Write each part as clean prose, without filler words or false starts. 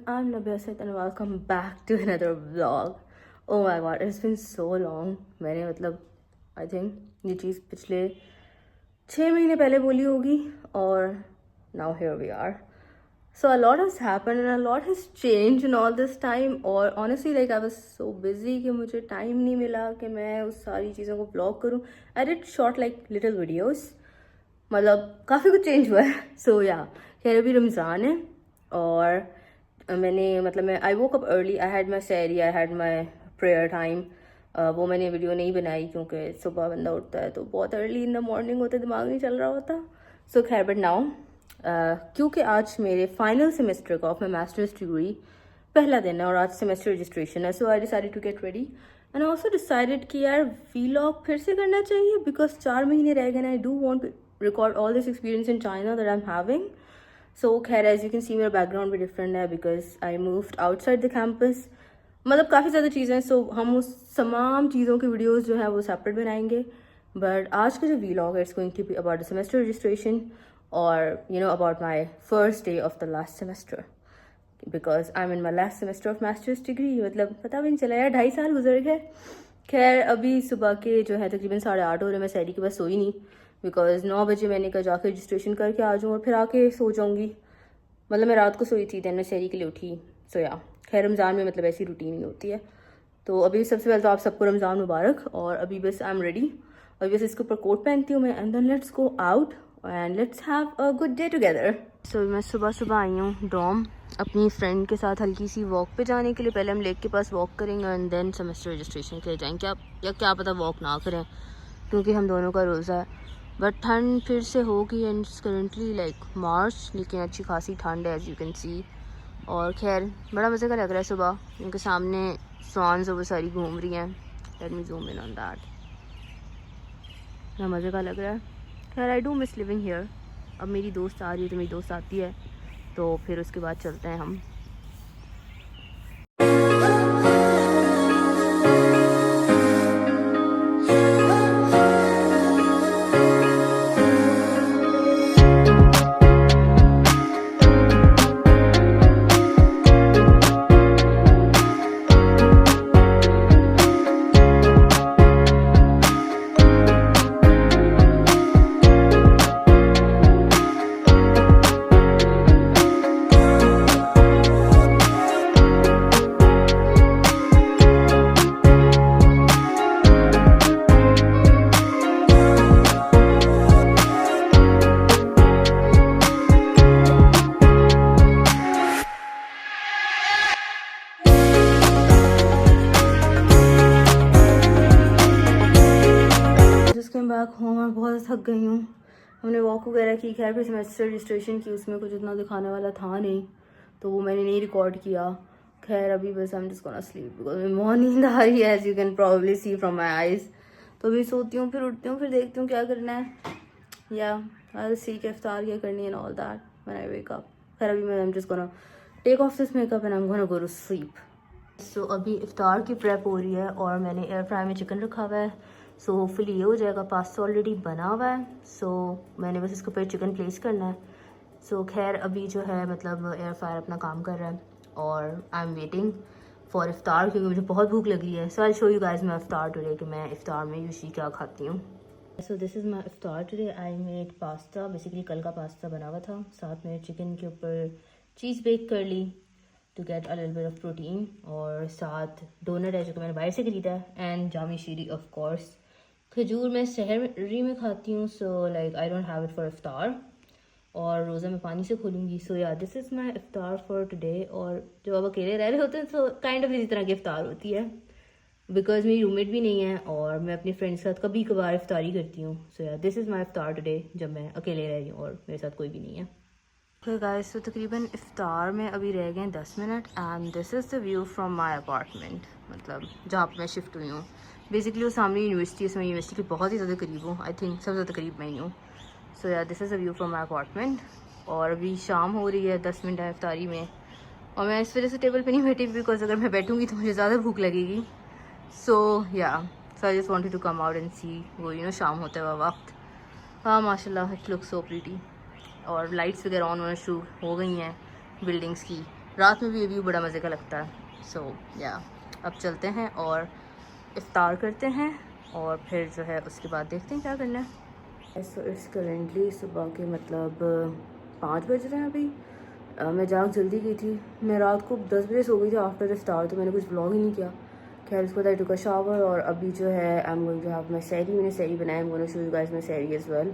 I'm Nabia Said and welcome back to another vlog. Oh my god, it's been so long. मैंने मतलब I think ये चीज़ पिछले 6 महीने पहले बोली होगी और now here we are. So a lot has happened and a lot has changed in all this time और honestly like I was so busy कि मुझे time नहीं मिला कि मैं उस सारी चीज़ों को vlog करूँ. I did short like little videos. मतलब काफ़ी कुछ चेंज हुआ है. So yeah, खैर अभी रमज़ान है और मैंने मतलब मैं I woke up early. I had my sehri, I had my prayer time. वो मैंने वीडियो नहीं बनाई क्योंकि सुबह बंदा उठता है तो बहुत अर्ली इन द मॉर्निंग होता है, दिमाग नहीं चल रहा होता. सो खैर बट नाउ क्योंकि आज मेरे फाइनल सेमेस्टर का ऑफ माई मास्टर्स डिग्री पहला दिन है और आज सेमेस्टर रजिस्ट्रेशन है. So I decided to get ready and also decided कि यार वीलॉग फिर से करना चाहिए बिकॉज 4 महीने रह गए and I do want to record all this experience in China that I am having. So खैर as you can see मेरा background भी different है because I moved outside the campus. मतलब काफ़ी ज़्यादा चीज़ें हैं. So हम उस तमाम चीज़ों की वीडियोस जो है वो सेपरेट बनाएंगे. बट आज का जो vlog है it's going to be about the semester registration और you know about my first day of the last semester because I'm in my last semester of master's degree. मतलब पता भी नहीं चला यार 2.5 साल गुजर गए. खैर अभी सुबह के जो है तकरीबन 8:30 हो रहे. मैं सैरी के बस सोई नहीं बिकॉज 9 बजे मैंने कहा जाकर रजिस्ट्रेशन करके आ जाऊँ और फिर आके सो जाऊँगी. मतलब मैं रात को सोई थी दैन मैं शहरी के लिए उठी. सो या खैर रमज़ान में मतलब ऐसी रूटीन ही होती है. तो अभी सबसे पहले तो आप सबको रमज़ान मुबारक. और अभी बस आई एम रेडी. अभी बस इसके ऊपर कोट पहनती हूँ मैं and then let's go out and let's have a good day together. So मैं सुबह सुबह आई हूँ डॉम अपनी फ्रेंड के साथ हल्की सी वॉक पे जाने के लिए. पहले हम लेक के पास वॉक करेंगे एंड देन सेमेस्टर रजिस्ट्रेशन के लिए जाएंगे. क्या पता वॉक ना करें क्योंकि हम दोनों का रोज़ा है. बट ठंड फिर से होगी एंड करेंटली लाइक मार्च लेकिन अच्छी खासी ठंड है एज यू कैन सी. और खैर बड़ा मज़े का लग रहा है सुबह क्योंकि सामने स्वान्स वो सारी घूम रही हैं. Let me zoom in on that. बड़ा मज़े का लग रहा है. खैर I do miss living here. अब मेरी दोस्त आ रही है तो मेरी दोस्त आती है तो फिर उसके बाद चलते हैं हम. बैक होम और बहुत थक गई हूँ. हमने वॉक वगैरह की. खैर फिर सेमेस्टर रजिस्ट्रेशन की उसमें कुछ इतना दिखाने वाला था नहीं तो वो मैंने नहीं रिकॉर्ड किया. खैर अभी बस हम जिसको ना स्लीप बिकॉज मेरी बहुत नींद आ रही है as you can probably see from my eyes. तो अभी सोती हूँ फिर उठती हूँ फिर देखती हूँ क्या करना है या आई सी के इफ्तार क्या करनी है and all that when I wake up. खैर अभी मैं am just gonna take off this makeup and I am gonna go to sleep. So अभी इफ्तार की प्रेप हो रही है और मैंने एयर फ्राई में चिकन रखा हुआ है. सो होपफुली ये हो जाएगा. पास्ता ऑलरेडी बना हुआ है. सो मैंने बस इसके ऊपर चिकन प्लेस करना है. सो खैर अभी जो है मतलब एयर फ्रायर अपना काम कर रहा है और I am waiting for iftar क्योंकि मुझे बहुत भूख लग रही है. So I show you guys my Iftikhar today कि मैं इफ्तार में यूजुअली क्या खाती हूँ. So this is my Iftikhar today. I made pasta. Basically कल का पास्ता बना हुआ था. साथ में चिकन के ऊपर चीज़ बेक कर ली to get a little bit of protein. और साथ डोनट है जो कि मैंने बाहर से खरीदा है and Jam-e-Shirin of course. खजूर मैं सहरी में खाती हूँ so like I don't have it for iftar. और रोज़ा मैं पानी से खोलूँगी. सो या this is my iftar for today. और जब आप अकेले रह रहे होते हैं तो काइंड ऑफ इसी तरह की इफ्तार होती है बिकॉज मेरी रूममेट भी नहीं है और मैं अपने फ्रेंड्स के साथ कभी कभार इफ्तारी करती हूँ. सो या this is my Iftikhar today जब मैं अकेले रह रही हूँ और मेरे साथ कोई भी नहीं है. ओके गाइस, तो तकरीबन इफ्तार में अभी रह गए 10 minute and this is the view from my apartment. मतलब जहाँ पर मैं शिफ्ट हुई हूँ. बेसिकली वो सामने यूनिवर्सिटी है. मैं यूनिवर्सिटी के बहुत ही ज़्यादा करीब हूँ. आई थिंक सबसे ज़्यादा करीब मैं ही हूँ. सो या this is a view from my apartment. और अभी शाम हो रही है. 10 मिनट है इफ्तारी में और मैं इस वजह से टेबल पे नहीं बैठी बिकॉज अगर मैं बैठूँगी तो मुझे ज़्यादा भूख लगेगी. So I just wanted to come out and see वो यू नो शाम होता है वह वक्त. हाँ माशाल्लाह इट लुक्स सो प्रीटी. और लाइट्स वगैरह ऑन होना शुरू हो गई हैं बिल्डिंग्स की. रात में भी ये व्यू बड़ा मज़े का लगता है। सो या अब चलते हैं और इफ्तार करते हैं और फिर जो है उसके बाद देखते हैं क्या करना है। सो इट्स करेंटली सुबह के मतलब 5 बज रहे हैं अभी। मैं जाग जल्दी गई थी, मैं रात को 10 बजे सो गई थी आफ्टर इफ्तार, तो मैंने कुछ व्लॉग ही नहीं किया। खैर उसके बाद आई टुक अ शावर और अभी जो है I am going to have my सैरी। मैंने सैरी बनाया, I am going to show you guys my सैरी एज वेल।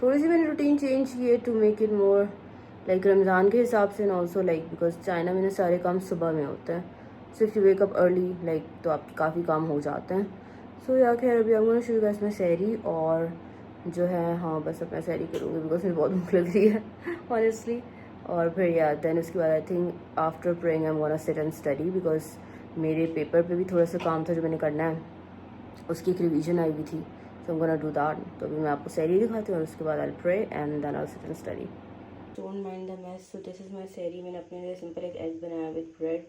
थोड़ी सी मैंने रूटीन चेंज की है to make it more like Ramzan के हिसाब से, and also like because China में ना सारे काम सुबह में होते हैं। सिर्फ यू वेकअप अर्ली लाइक तो आपके काफ़ी काम हो जाते हैं। सो या खैर अभी हम शुरू कर इसमें सैरी और जो है हाँ बस अपना सैरी करूँगी बिकॉज मुझे बहुत भूख लग रही है ऑनेस्टली। और फिर या देन उसके बाद I think after praying I am gonna seat and study because मेरे पेपर पे भी थोड़ा सा काम था जो मैंने करना है, उसकी एक रिवीजन आई हुई थी। So I am gonna do that. तो अभी मैं आपको सैरी दिखाती हूँ और उसके बाद I will pray and then I will sit and study. Don't mind the mess. So this is my सैरी। मैंने अपने लिए सिंपल एक एग बनाया विद ब्रेड,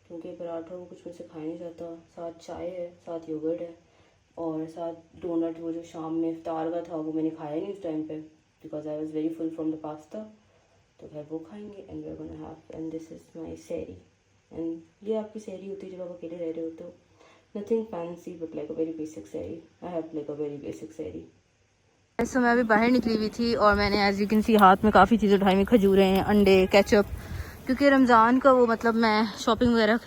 क्योंकि पराठा वो कुछ मुझसे खाया नहीं जाता। साथ चाय है, साथ योगर्ट है और साथ डोनट। वो जो शाम में इफ्तार का था वो मैंने खाया नहीं उस टाइम पे because I was very full from the pasta. तो खैर वो खाएंगे and we are gonna have and this is my सैरी। एंड ये आपकी सैरी होती है जब आप अकेले रह रहे होते हो। Nothing fancy but like a very basic sehri. I have like a very basic sehri. तो मैं अभी बाहर निकली हुई थी और मैंने एज यू कैन सी हाथ में काफ़ी चीज़ें उठाई हुई, खजूरें हैं, अंडे, केचप, क्योंकि रमज़ान का वो मतलब मैं शॉपिंग वगैरह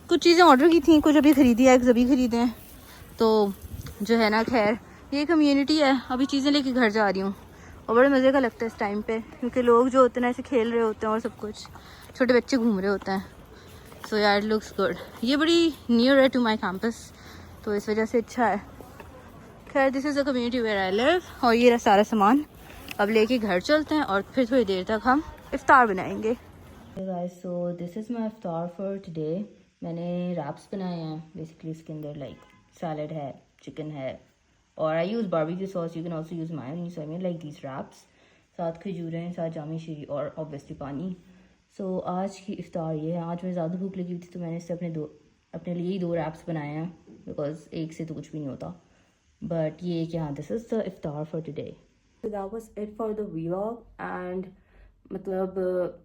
कुछ चीज़ें ऑर्डर की थी, कुछ अभी ख़रीदी है, अभी ख़रीदे हैं। तो जो है ना खैर ये कम्युनिटी है, अभी चीज़ें लेके घर जा रही हूँ और बड़े मज़े का लगता है इस टाइम पे, क्योंकि लोग जो होते हैं ऐसे खेल रहे होते हैं और सब कुछ, छोटे बच्चे घूम रहे होते हैं। सो यार इट लुक्स गुड। ये बड़ी नियर है टू माई कैंपस तो इस वजह से अच्छा है। खैर this is the community where I live. और ये रहा सारा सामान, अब लेके घर चलते हैं और फिर थोड़ी देर तक हम इफ्तार बनाएंगे। So this is my iftar for today. मैंने रैप्स बनाए हैं बेसिकली, इसके अंदर लाइक सैलड है, चिकन है और I use barbecue sauce, you can also use mayonnaise. I mean like these wraps, साथ खजूरें हैं, साथ जामी शीरी और ऑब्वियसली पानी। सो आज की इफ्तार ये है। आज मुझे ज़्यादा भूख लगी हुई थी तो मैंने इससे अपने लिए ही 2 रैप्स बनाए हैं बिकॉज एक से तो कुछ भी नहीं होता। बट ये कि हाँ this is the iftar for today. So that was it for the vlog and मतलब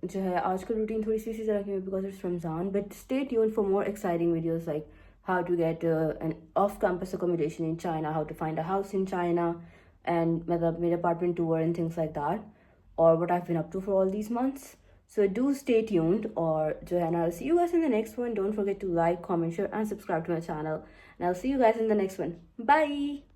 जो है आज का रूटीन थोड़ी सी इसी तरह की because it's Ramzan, but stay tuned for more exciting videos like how to get an off-campus accommodation in China, how to find a house in China, and मतलब मेरा apartment tour and things like that, or what I've been up to for all these months. So do stay tuned और जो है ना I'll see you guys in the next one. Don't forget to like, comment, share and subscribe to my channel and I'll see you guys in the next one. Bye!